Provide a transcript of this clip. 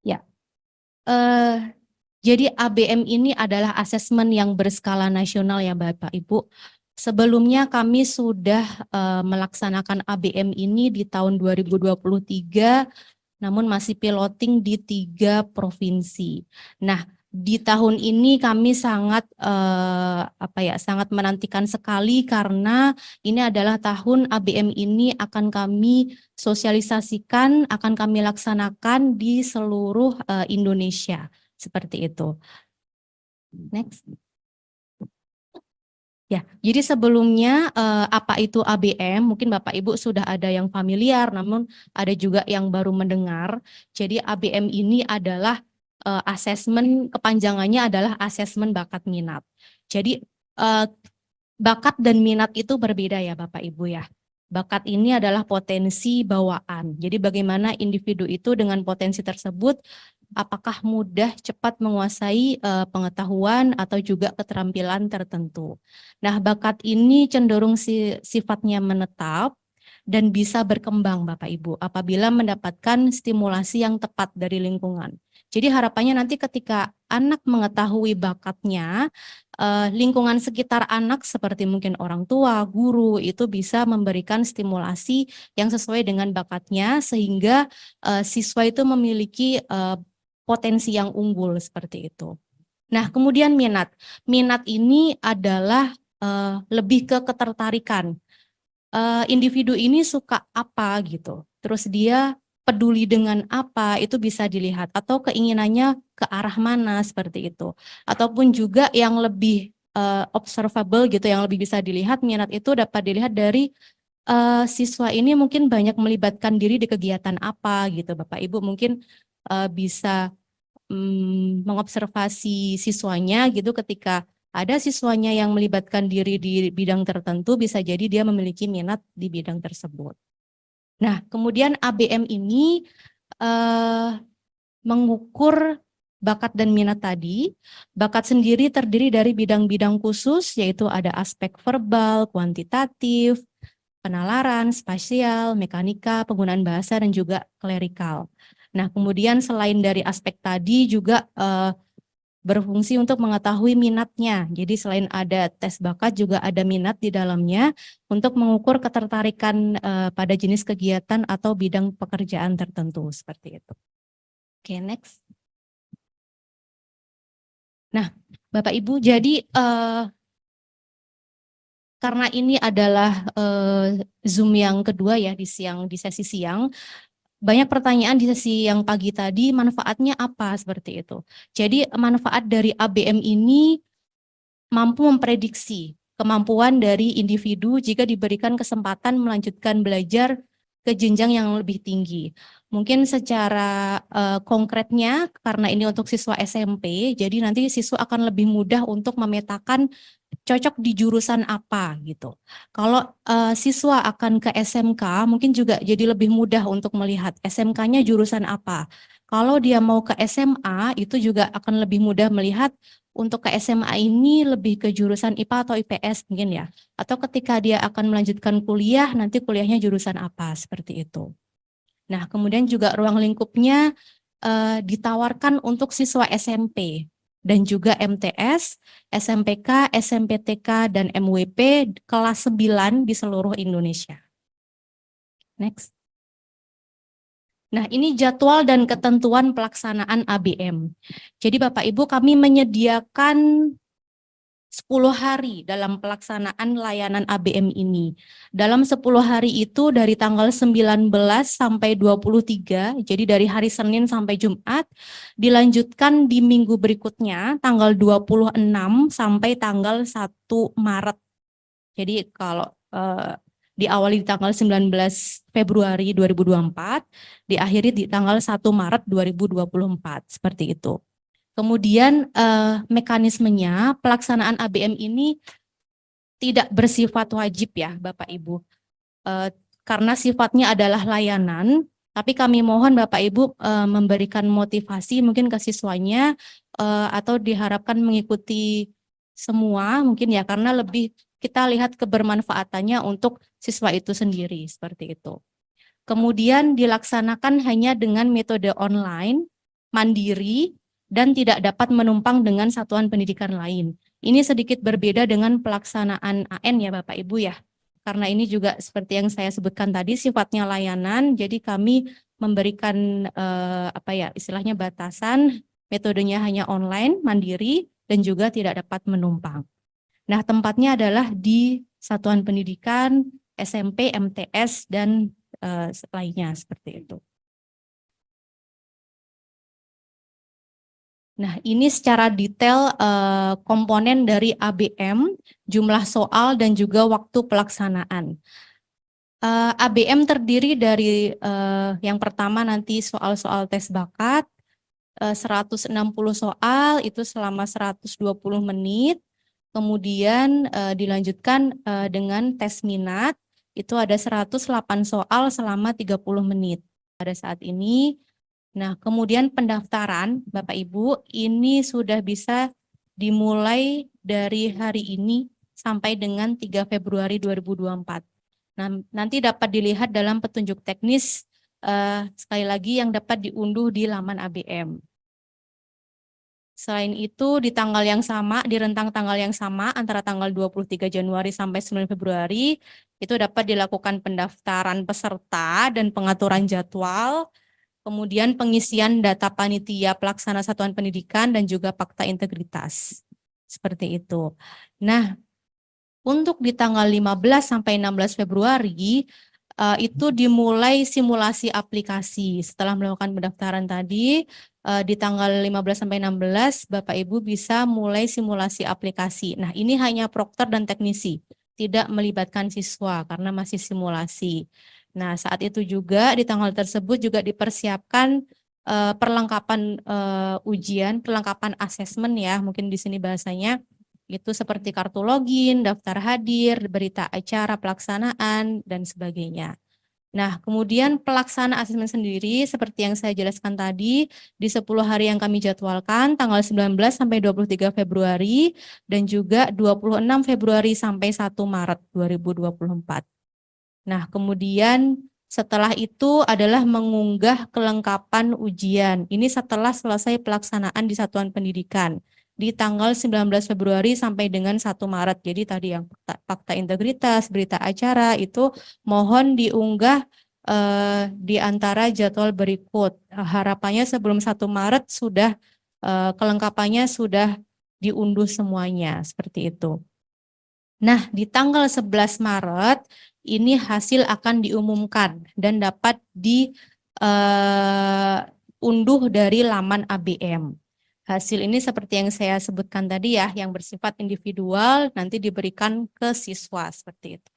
Ya, eh, jadi ABM ini adalah asesmen yang berskala nasional ya Bapak Ibu. Sebelumnya kami sudah melaksanakan ABM ini di tahun 2023, namun masih piloting di 3 provinsi. Nah, di tahun ini kami sangat sangat menantikan sekali karena ini adalah tahun ABM ini akan kami sosialisasikan, akan kami laksanakan di seluruh Indonesia. Seperti itu. Next. Ya, jadi sebelumnya apa itu ABM? Mungkin Bapak Ibu sudah ada yang familiar, namun ada juga yang baru mendengar. Jadi ABM ini adalah asesmen, kepanjangannya adalah asesmen bakat minat. Jadi eh, bakat dan minat itu berbeda ya Bapak Ibu ya. Bakat ini adalah potensi bawaan. Jadi bagaimana individu itu dengan potensi tersebut, apakah mudah cepat menguasai pengetahuan atau juga keterampilan tertentu. Nah, bakat ini cenderung sifatnya menetap dan bisa berkembang Bapak Ibu apabila mendapatkan stimulasi yang tepat dari lingkungan. Jadi harapannya nanti ketika anak mengetahui bakatnya, lingkungan sekitar anak seperti mungkin orang tua, guru itu bisa memberikan stimulasi yang sesuai dengan bakatnya sehingga siswa itu memiliki potensi yang unggul seperti itu. Nah, kemudian minat. Minat ini adalah lebih ke ketertarikan. Individu ini suka apa gitu. Terus dia peduli dengan apa itu bisa dilihat atau keinginannya ke arah mana seperti itu. Ataupun juga yang lebih observable gitu, yang lebih bisa dilihat, minat itu dapat dilihat dari siswa ini mungkin banyak melibatkan diri di kegiatan apa gitu. Bapak Ibu mungkin bisa mengobservasi siswanya gitu, ketika ada siswanya yang melibatkan diri di bidang tertentu, bisa jadi dia memiliki minat di bidang tersebut. Nah, kemudian ABM ini eh, mengukur bakat dan minat tadi. Bakat sendiri terdiri dari bidang-bidang khusus, yaitu ada aspek verbal, kuantitatif, penalaran, spasial, mekanika, penggunaan bahasa, dan juga klerikal. Nah, kemudian selain dari aspek tadi juga berfungsi untuk mengetahui minatnya. Jadi selain ada tes bakat juga ada minat di dalamnya untuk mengukur ketertarikan pada jenis kegiatan atau bidang pekerjaan tertentu seperti itu. Oke, next. Nah, Bapak Ibu, jadi karena ini adalah Zoom yang kedua ya di sesi siang, banyak pertanyaan di sesi yang pagi tadi, manfaatnya apa seperti itu. Jadi manfaat dari ABM ini mampu memprediksi kemampuan dari individu jika diberikan kesempatan melanjutkan belajar ke jenjang yang lebih tinggi. Mungkin secara konkretnya, karena ini untuk siswa SMP, jadi nanti siswa akan lebih mudah untuk memetakan cocok di jurusan apa gitu. Kalau siswa akan ke SMK, mungkin juga jadi lebih mudah untuk melihat SMK-nya jurusan apa. Kalau dia mau ke SMA, itu juga akan lebih mudah melihat untuk ke SMA ini lebih ke jurusan IPA atau IPS mungkin ya. Atau ketika dia akan melanjutkan kuliah, nanti kuliahnya jurusan apa, seperti itu. Nah, kemudian juga ruang lingkupnya ditawarkan untuk siswa SMP dan juga MTS, SMPK, SMPTK, dan MWP kelas 9 di seluruh Indonesia. Next. Nah, ini jadwal dan ketentuan pelaksanaan ABM. Jadi Bapak Ibu, kami menyediakan 10 hari dalam pelaksanaan layanan ABM ini. Dalam 10 hari itu dari tanggal 19 sampai 23, jadi dari hari Senin sampai Jumat, dilanjutkan di minggu berikutnya tanggal 26 sampai tanggal 1 Maret. Jadi kalau diawali di tanggal 19 Februari 2024, diakhiri di tanggal 1 Maret 2024, seperti itu. Kemudian mekanismenya pelaksanaan ABM ini tidak bersifat wajib ya Bapak Ibu. Karena sifatnya adalah layanan, tapi kami mohon Bapak Ibu memberikan motivasi mungkin ke siswanya atau diharapkan mengikuti semua mungkin ya, karena lebih kita lihat kebermanfaatannya untuk siswa itu sendiri seperti itu. Kemudian dilaksanakan hanya dengan metode online mandiri, dan tidak dapat menumpang dengan satuan pendidikan lain. Ini sedikit berbeda dengan pelaksanaan AN ya Bapak Ibu ya. Karena ini juga seperti yang saya sebutkan tadi sifatnya layanan, jadi kami memberikan istilahnya batasan, metodenya hanya online, mandiri, dan juga tidak dapat menumpang. Nah, tempatnya adalah di satuan pendidikan, SMP, MTS, dan lainnya seperti itu. Nah, ini secara detail komponen dari ABM, jumlah soal, dan juga waktu pelaksanaan. ABM terdiri dari yang pertama nanti soal-soal tes bakat, 160 soal itu selama 120 menit, kemudian dilanjutkan dengan tes minat, itu ada 108 soal selama 30 menit pada saat ini. Nah, kemudian pendaftaran, Bapak Ibu, ini sudah bisa dimulai dari hari ini sampai dengan 3 Februari 2024. Nah, nanti dapat dilihat dalam petunjuk teknis, sekali lagi yang dapat diunduh di laman ABM. Selain itu, di tanggal yang sama, di rentang tanggal yang sama, antara tanggal 23 Januari sampai 9 Februari, itu dapat dilakukan pendaftaran peserta dan pengaturan jadwal, kemudian pengisian data panitia pelaksana satuan pendidikan dan juga fakta integritas. Seperti itu. Nah, untuk di tanggal 15 sampai 16 Februari itu dimulai simulasi aplikasi. Setelah melakukan pendaftaran tadi, di tanggal 15 sampai 16 Bapak Ibu bisa mulai simulasi aplikasi. Nah, ini hanya prokter dan teknisi, tidak melibatkan siswa karena masih simulasi. Nah, saat itu juga di tanggal tersebut juga dipersiapkan perlengkapan ujian, perlengkapan asesmen ya, mungkin di sini bahasanya, itu seperti kartu login, daftar hadir, berita acara pelaksanaan, dan sebagainya. Nah, kemudian pelaksana asesmen sendiri seperti yang saya jelaskan tadi, di 10 hari yang kami jadwalkan, tanggal 19 sampai 23 Februari, dan juga 26 Februari sampai 1 Maret 2024. Nah, kemudian setelah itu adalah mengunggah kelengkapan ujian. Ini setelah selesai pelaksanaan di satuan pendidikan di tanggal 19 Februari sampai dengan 1 Maret. Jadi tadi yang fakta integritas, berita acara itu mohon diunggah di antara jadwal berikut. Harapannya sebelum 1 Maret sudah kelengkapannya sudah diunduh semuanya, seperti itu. Nah, di tanggal 11 Maret ini hasil akan diumumkan dan dapat diunduh dari laman ABM. Hasil ini seperti yang saya sebutkan tadi ya, yang bersifat individual nanti diberikan ke siswa seperti itu.